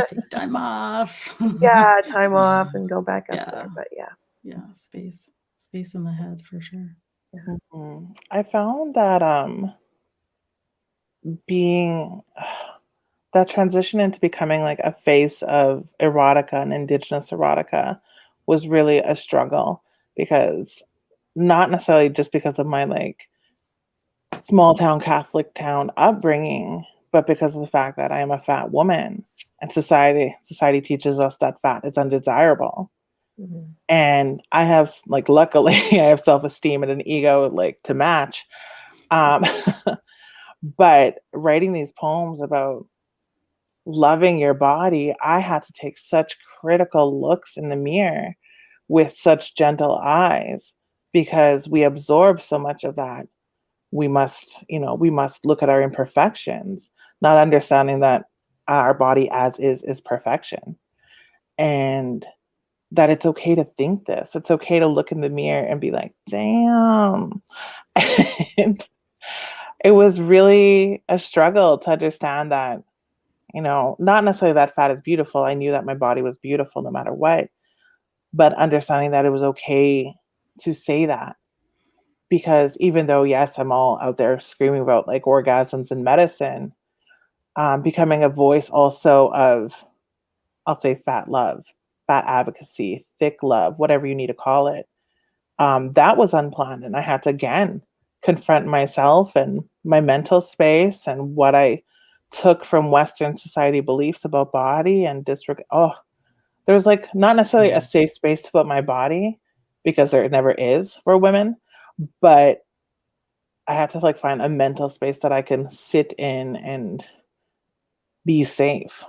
Take time off. Yeah, time off and go back up there. But yeah, space in the head for sure. Yeah. I found that being that transition into becoming like a face of erotica and Indigenous erotica was really a struggle, because not necessarily just because of my like small town Catholic town upbringing, but because of the fact that I am a fat woman, and society teaches us that fat is undesirable. Mm-hmm. And I have like, luckily I have self-esteem and an ego like to match. But writing these poems about loving your body, I had to take such critical looks in the mirror with such gentle eyes, because we absorb so much of that. We must look at our imperfections, not understanding that our body as is perfection. And that it's okay to think this. It's okay to look in the mirror and be like, damn. And it was really a struggle to understand that, not necessarily that fat is beautiful. I knew that my body was beautiful no matter what, but understanding that it was okay to say that. Because even though, yes, I'm all out there screaming about like orgasms in medicine, becoming a voice also of, I'll say, fat love, fat advocacy, thick love, whatever you need to call it. That was unplanned. And I had to, again, confront myself and my mental space and what I took from Western society beliefs about body and disregard. Oh, there's like not necessarily a safe space to put my body, because there never is for women, but I had to like find a mental space that I can sit in and be safe.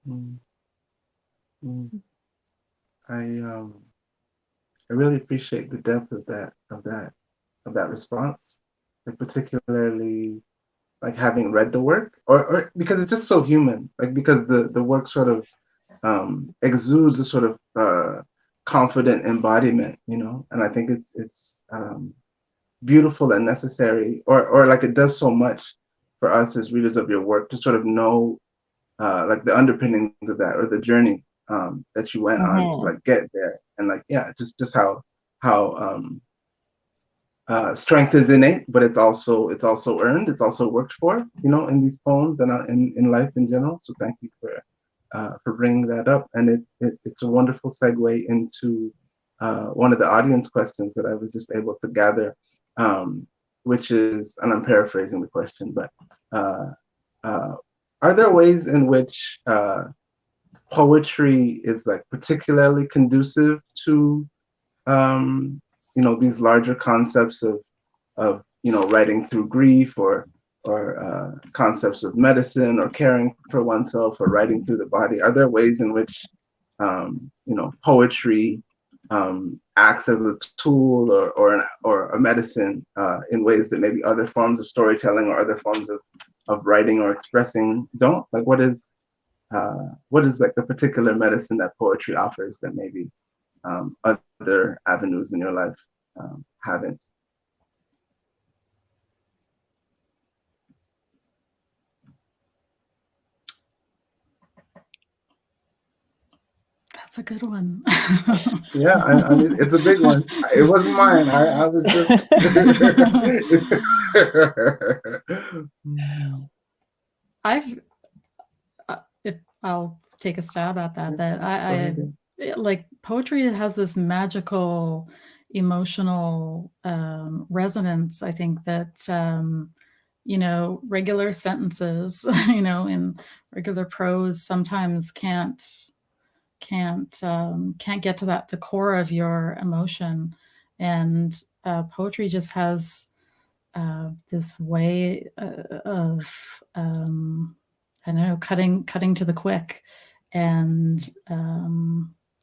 Mm. I really appreciate the depth of that response, like particularly like having read the work, or because it's just so human, like because the work sort of exudes a sort of confident embodiment, and I think it's beautiful and necessary, or like it does so much for us as readers of your work to sort of know like the underpinnings of that, or the journey that you went on to like get there, and like just how strength is innate, but it's also earned, it's also worked for, in these poems and in life in general. So thank you for bringing that up, and it's a wonderful segue into one of the audience questions that I was just able to gather, which is, and I'm paraphrasing the question, but are there ways in which poetry is like particularly conducive to these larger concepts of writing through grief, or concepts of medicine, or caring for oneself, or writing through the body? Are there ways in which poetry acts as a tool, or a medicine, in ways that maybe other forms of storytelling or other forms of writing or expressing don't? Like what is like the particular medicine that poetry offers that maybe other avenues in your life haven't? That's a good one. Yeah, I mean, it's a big one. It wasn't mine. I was just. If I'll take a stab at that, but I like poetry has this magical emotional resonance. I think that regular sentences, in regular prose sometimes can't get to the core of your emotion, and poetry just has this way of I don't know, cutting to the quick, and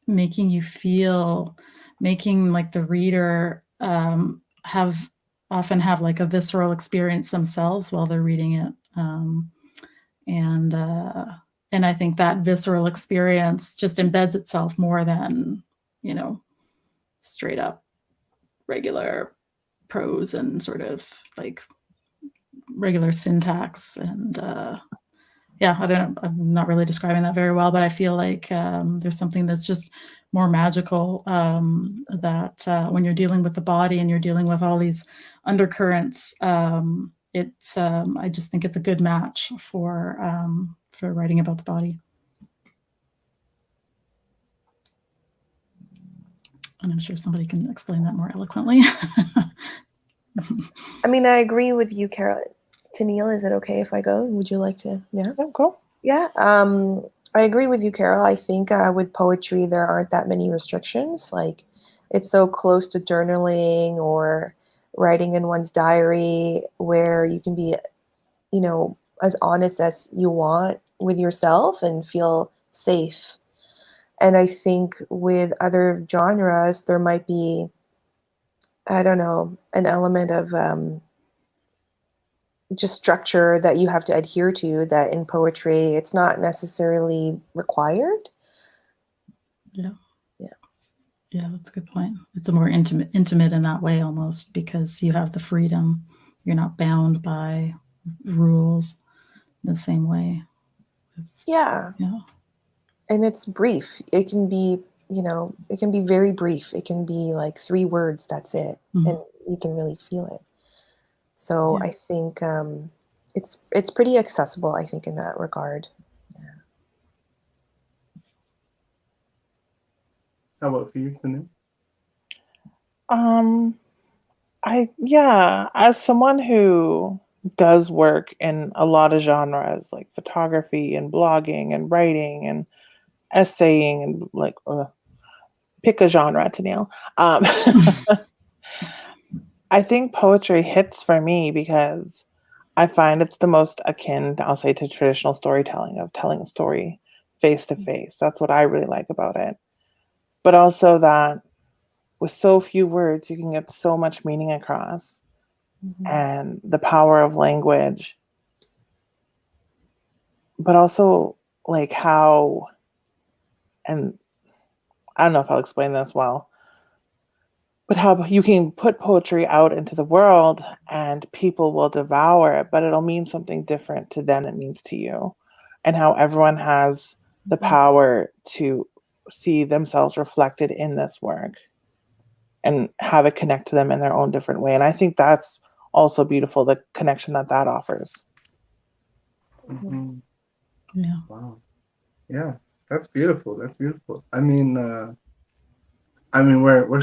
making you feel, making like the reader often have like a visceral experience themselves while they're reading it, and I think that visceral experience just embeds itself more than straight up regular prose and sort of like regular syntax. And I don't know, I'm not really describing that very well, but I feel like there's something that's just more magical, that when you're dealing with the body and you're dealing with all these undercurrents, I just think it's a good match for writing about the body. And I'm sure somebody can explain that more eloquently. I mean, I agree with you, Carol. Tennille, is it okay if I go? Would you like to? Yeah. Oh, cool. Yeah. I agree with you, Carol. I think with poetry, there aren't that many restrictions. Like, it's so close to journaling or writing in one's diary, where you can be, as honest as you want with yourself and feel safe. And I think with other genres, there might be, I don't know, an element of just structure that you have to adhere to, that in poetry it's not necessarily required. Yeah, that's a good point. It's a more intimate in that way, almost, because you have the freedom You're not bound by rules the same way. Yeah. Yeah. And it's brief. It can be, it can be very brief. It can be like 3 words, that's it. Mhm. And you can really feel it. So Yeah. I think it's pretty accessible, I think, in that regard. How about for you, Sunil? As someone who does work in a lot of genres like photography and blogging and writing and essaying and like pick a genre, Tennille. I think poetry hits for me because I find it's the most akin, I'll say, to traditional storytelling, of telling a story face to face. That's what I really like about it. But also that with so few words, you can get so much meaning across. Mhm. And the power of language, but also like how, and I don't know if I'll explain this well, but how you can put poetry out into the world and people will devour it, but it'll mean something different to them than it means to you. And how everyone has the power to see themselves reflected in this work and have it connect to them in their own different way. And I think that's also beautiful, the connection that offers. Mm-hmm. Yeah. Wow. Yeah, that's beautiful. That's beautiful. We're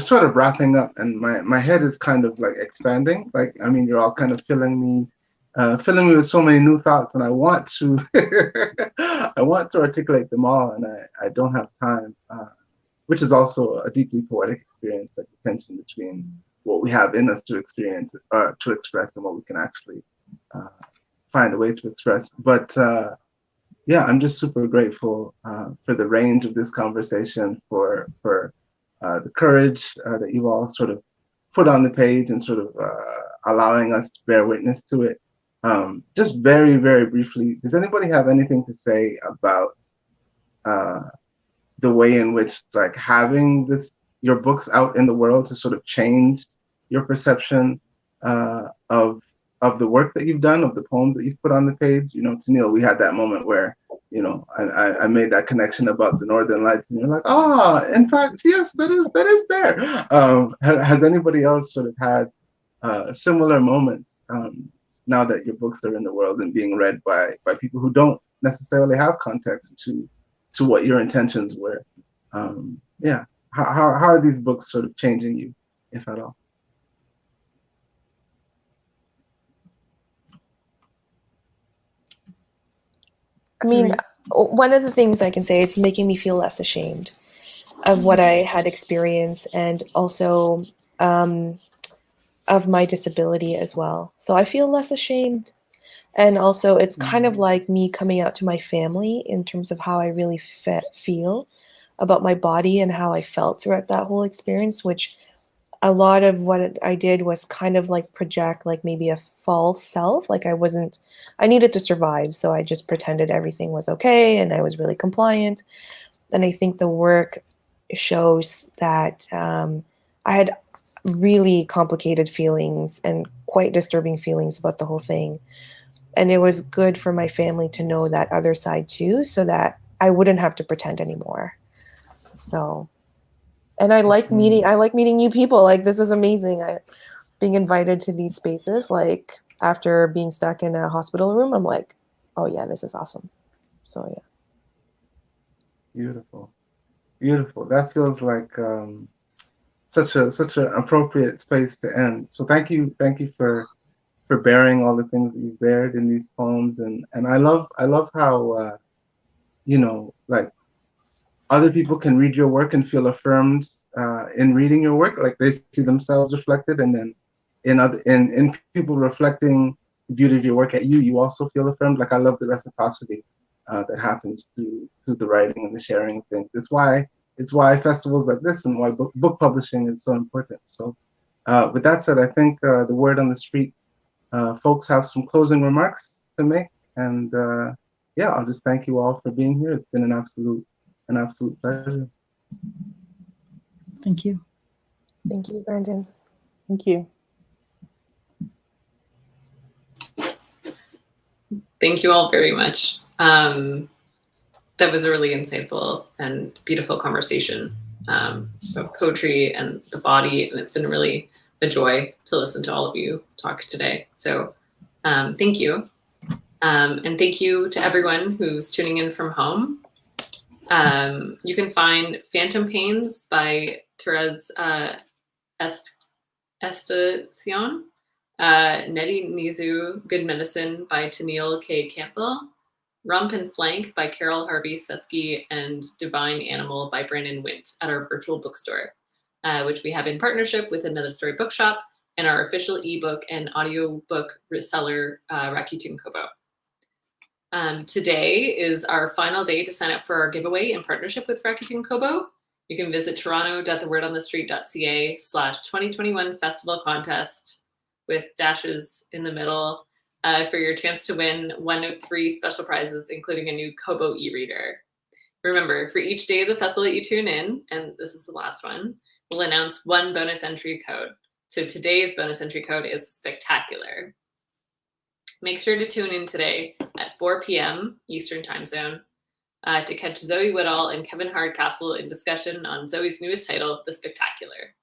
sort of wrapping up, and my head is kind of like expanding. Like, you're all kind of filling me with so many new thoughts, and I want to, I want to articulate them all, and I don't have time. Which is also a deeply poetic experience, like the tension between what we have in us to experience, to express, and what we can actually find a way to express. But yeah, I'm just super grateful for the range of this conversation, for the courage that you all sort of put on the page and sort of allowing us to bear witness to it. Just very, very briefly, does anybody have anything to say about the way in which like having your books out in the world to sort of change your perception of the work that you've done, of the poems that you've put on the page? Tennille, we had that moment where I made that connection about the Northern Lights, and you're like, in fact, yes, that is there. Has anybody else sort of had similar moments now that your books are in the world and being read by people who don't necessarily have context to what your intentions were? Yeah, how are these books sort of changing you, if at all? I mean, one of the things I can say, it's making me feel less ashamed of what I had experienced, and also of my disability as well. So I feel less ashamed. And also, it's kind of like me coming out to my family in terms of how I really feel about my body and how I felt throughout that whole experience, which a lot of what I did was kind of like project like maybe a false self. Like I needed to survive. So I just pretended everything was okay and I was really compliant. And I think the work shows that I had really complicated feelings and quite disturbing feelings about the whole thing. And it was good for my family to know that other side too, so that I wouldn't have to pretend anymore. So, and I like meeting new people. Like, this is amazing. Being invited to these spaces, like after being stuck in a hospital room, I'm like, oh yeah, this is awesome. So yeah. Beautiful. That feels like such an appropriate space to end. So thank you for bearing all the things that you've bared in these poems, and I love how like other people can read your work and feel affirmed in reading your work, like they see themselves reflected, and then in people reflecting the beauty of your work at you, you also feel affirmed. Like, I love the reciprocity that happens through the writing and the sharing of things. It's why festivals like this and why book publishing is so important. So with that said, I think the word on the street folks have some closing remarks to make, and yeah, I'll just thank you all for being here. It's been an absolute pleasure. Thank you. Thank you, Brandon. Thank you. Thank you all very much. That was a really insightful and beautiful conversation about poetry and the body, and it's been really a joy to listen to all of you talk today. So thank you. And thank you to everyone who's tuning in from home. You can find Phantom Pains by Therese Estacion, Neti Nizu, Good Medicine by Tennille K. Campbell, Rump and Flank by Carol Harvey Susky, and Divine Animal by Brandon Wint at our virtual bookstore, which we have in partnership with Another Story Bookshop and our official ebook and audiobook reseller, Rakuten Kobo. Today is our final day to sign up for our giveaway in partnership with Rakuten Kobo. You can visit toronto.thewordonthestreet.ca/2021 festival contest with dashes in the middle for your chance to win one of 3 special prizes, including a new Kobo e-reader. Remember, for each day of the festival that you tune in, and this is the last one, we'll announce 1 bonus entry code. So today's bonus entry code is Spectacular. Make sure to tune in today at 4 p.m. Eastern Time Zone to catch Zoe Woodall and Kevin Hardcastle in discussion on Zoe's newest title, The Spectacular.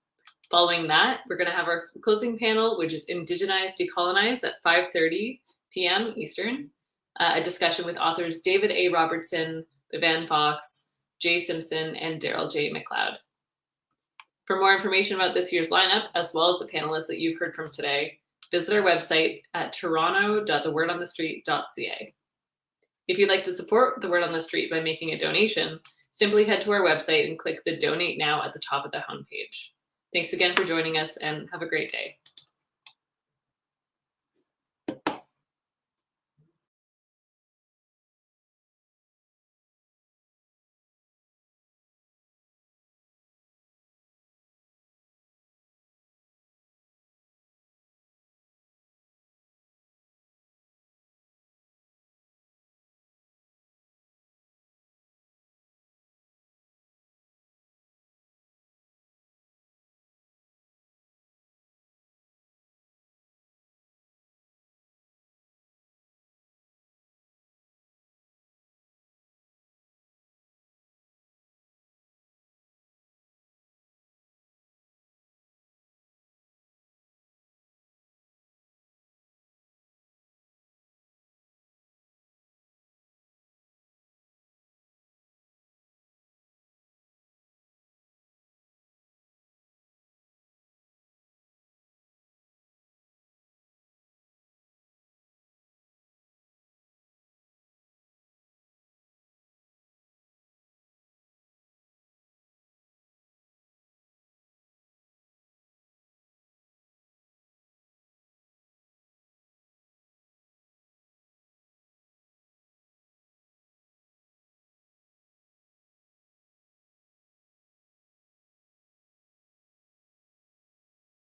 Following that, we're going to have our closing panel, which is Indigenize, Decolonize at 5:30 p.m. Eastern, a discussion with authors David A. Robertson, Vivan Fox, Jay Simpson, and Daryl J. McLeod. For more information about this year's lineup, as well as the panelists that you've heard from today, visit our website at toronto.thewordonthestreet.ca. If you'd like to support The Word on the Street by making a donation, simply head to our website and click the Donate Now at the top of the homepage. Thanks again for joining us, and have a great day.